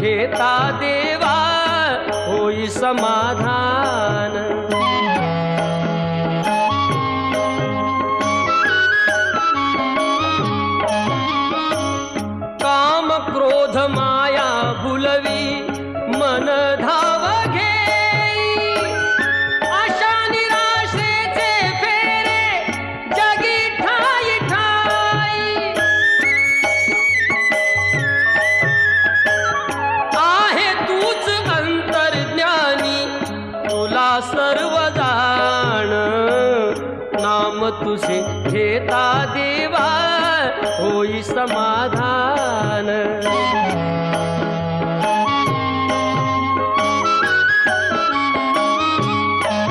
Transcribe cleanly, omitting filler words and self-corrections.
घेता देवा होई समाधान। काम क्रोध माया भुलवी मन धाव घेई, आशा निराशेचे फेरे जगी ठाई ठाई। आहे तूच अंतर्ज्ञानी तुला सर्व जाण, नाम तुझे घेता देवा होई समाधान।